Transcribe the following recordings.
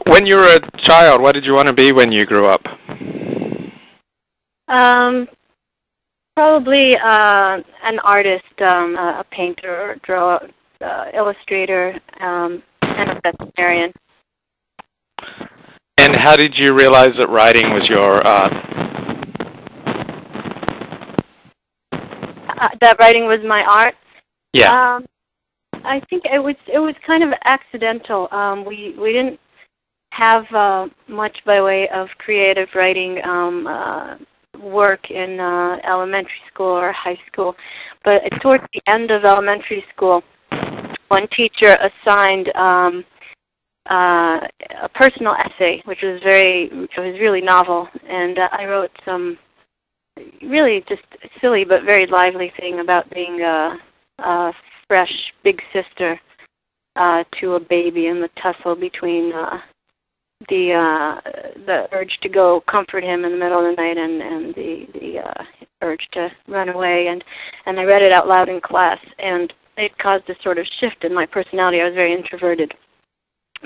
When you were a child, what did you want to be when you grew up? Probably an artist, a painter, or illustrator, and a veterinarian. And how did you realize that writing was your art? That writing was my art? Yeah. I think it was kind of accidental. We didn't have much by way of creative writing work in elementary school or high school, but towards the end of elementary school, one teacher assigned a personal essay, which was really novel, and I wrote some really just silly but very lively thing about being a fresh big sister to a baby, and the tussle between the urge to go comfort him in the middle of the night and the urge to run away, and I read it out loud in class, and it caused a sort of shift in my personality. I was very introverted,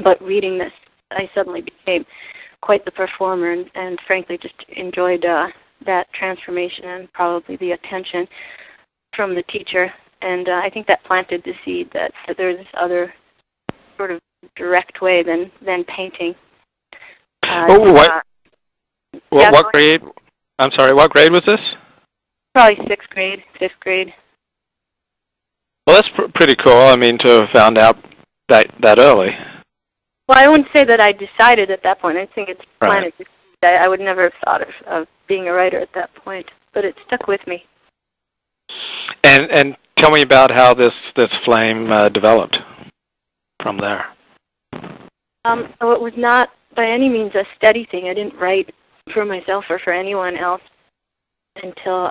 but reading this, I suddenly became quite the performer, and frankly just enjoyed that transformation and probably the attention from the teacher, and I think that planted the seed that there's this other sort of direct way than painting. What grade? I'm sorry, what grade was this? Probably 6th grade, 5th grade. Well, that's pretty cool. I mean, to have found out that early. Well, I wouldn't say that I decided at that point. I think it's planted. Right. I would never have thought of being a writer at that point, but it stuck with me. And tell me about how this flame developed from there. So it was not by any means a steady thing. I didn't write for myself or for anyone else until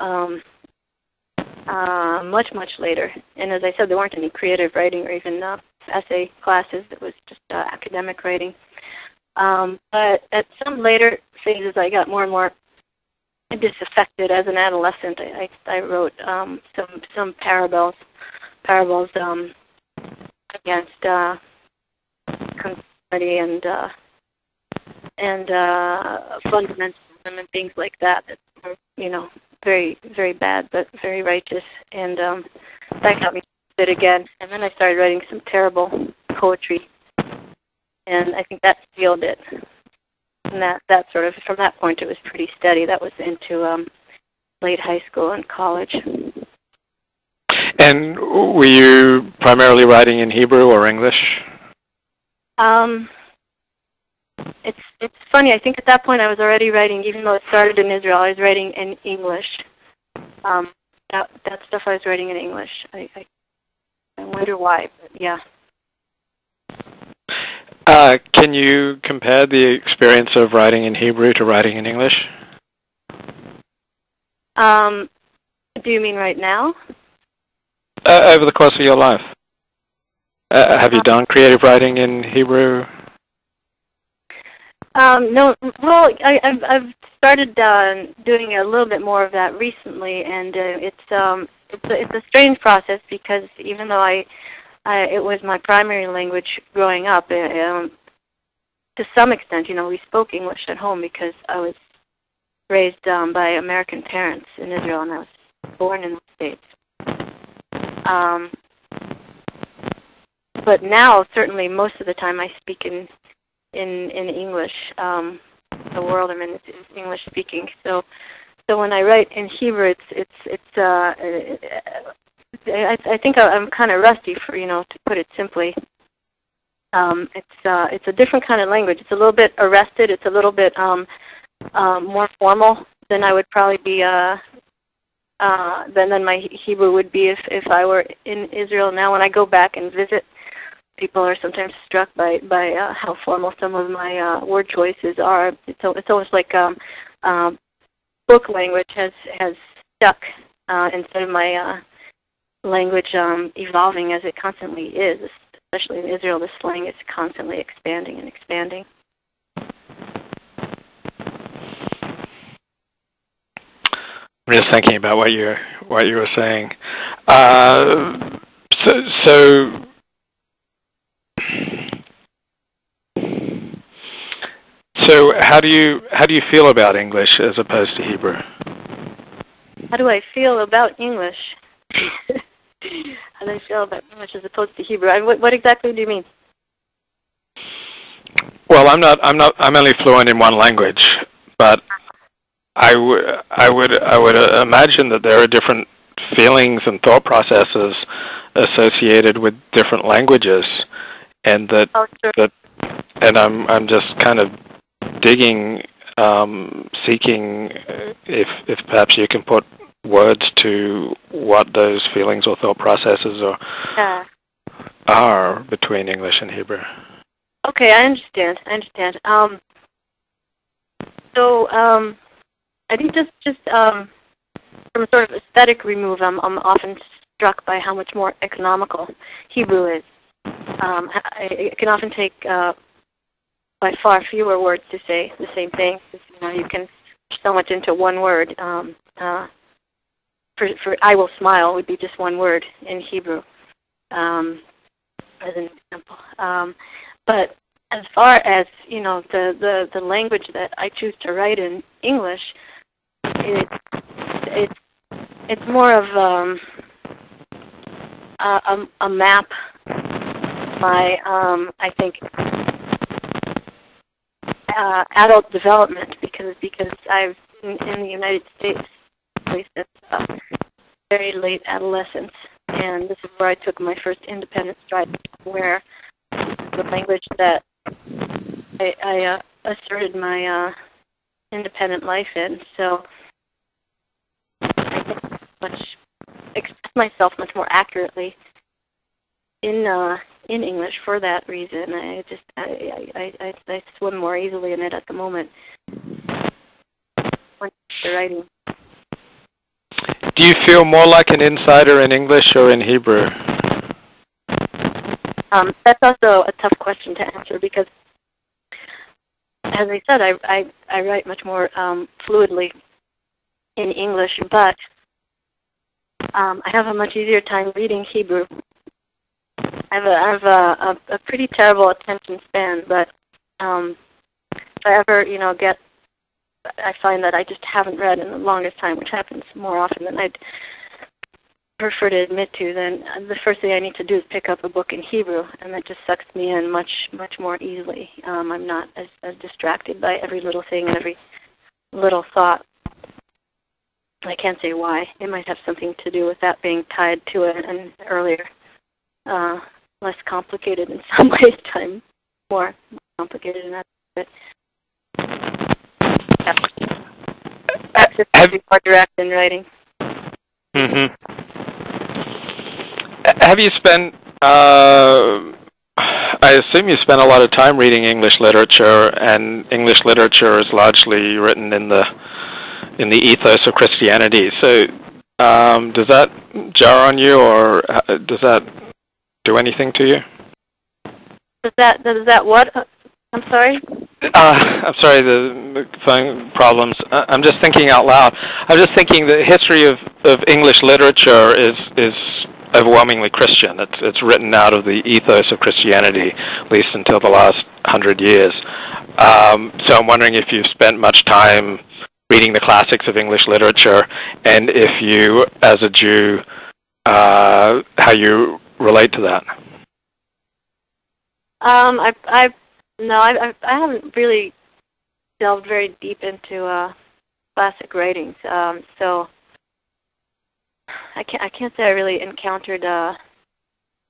much later. And as I said, there weren't any creative writing or even essay classes. It was just academic writing. But at some later phases, I got more and more disaffected. As an adolescent, I wrote some parables against conformity and fundamentalism and things like that were, very, very bad, but very righteous. And that got me interested again. And then I started writing some terrible poetry, and I think that sealed it. And that sort of, from that point, it was pretty steady. That was into late high school and college. And were you primarily writing in Hebrew or English? It's funny. I think at that point I was already writing, even though it started in Israel. I was writing in English. That stuff I was writing in English. I wonder why, but yeah. Can you compare the experience of writing in Hebrew to writing in English? Do you mean right now? Over the course of your life. Have you done creative writing in Hebrew? No. Well, I've started doing a little bit more of that recently, and it's a strange process because even though it was my primary language growing up, to some extent, we spoke English at home because I was raised by American parents in Israel, and I was born in the States. But now, certainly, most of the time, I speak in English. The world I'm in is English speaking. So when I write in Hebrew, I think I'm kind of rusty, to put it simply. It's a different kind of language. It's a little bit arrested. It's a little bit more formal than I would probably be. Than my Hebrew would be if I were in Israel now. When I go back and visit, people are sometimes struck by how formal some of my word choices are. It's almost like book language has stuck instead of my language evolving as it constantly is. Especially in Israel, the slang is constantly expanding and expanding. I'm just thinking about what you were saying. So So how do you feel about English as opposed to Hebrew? How do I feel about English? How do I feel about English as opposed to Hebrew? What exactly do you mean? Well, I'm only fluent in one language, but I would imagine that there are different feelings and thought processes associated with different languages, and that and I'm just kind of digging, seeking if perhaps you can put words to what those feelings or thought processes are between English and Hebrew. Okay, I understand. I think just from a sort of aesthetic remove, I'm often struck by how much more economical Hebrew is. It can often take by far fewer words to say the same thing. You can put so much into one word. For "I will smile" would be just one word in Hebrew, as an example. But as far as the language that I choose to write in English, it's more of a map by I think adult development because I've in the United States, at least it's very late adolescence, and this is where I took my first independent stride, where the language that I asserted my independent life in. So I can express myself much more accurately in English for that reason. I swim more easily in it at the moment when I'm writing. Do you feel more like an insider in English or in Hebrew? That's also a tough question to answer because, as I said, I write much more fluidly in English, but I have a much easier time reading Hebrew. I have a pretty terrible attention span, but if I ever I find that I just haven't read in the longest time, which happens more often than I'd prefer to admit to, then the first thing I need to do is pick up a book in Hebrew, and that just sucks me in much more easily. I'm not as distracted by every little thing and every little thought. I can't say why. It might have something to do with that being tied to an earlier, less complicated in some ways time, more complicated in that. But that's just something more direct in writing. Mm-hmm. Have you spent, I assume you spent a lot of time reading English literature, and English literature is largely written in the ethos of Christianity. So does that jar on you, or does that do anything to you? Does that what? I'm sorry? I'm sorry, the phone problems. I'm just thinking out loud. I'm just thinking the history of English literature is overwhelmingly Christian. It's written out of the ethos of Christianity, at least until the last 100 years. So I'm wondering if you've spent much time reading the classics of English literature, and if you, as a Jew, how you relate to that. I haven't really delved very deep into classic writings, so I can't say I really encountered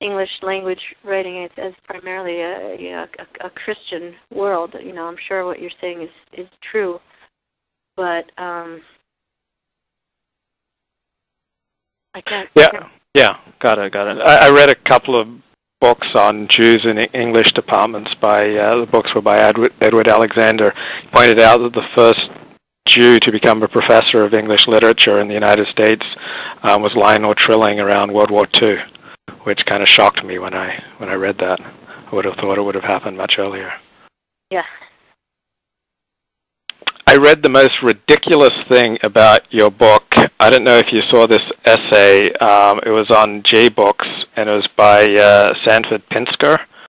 English language writing as primarily a Christian world. I'm sure what you're saying is true, but I can't. Yeah, got it. I read a couple of books on Jews in English departments the books were by Edward Alexander. He pointed out that the first Jew to become a professor of English literature in the United States was Lionel Trilling around World War II, which kind of shocked me when I read that. I would have thought it would have happened much earlier. Yeah. I read the most ridiculous thing about your book. I don't know if you saw this essay. It was on J-Books, and it was by Sanford Pinsker.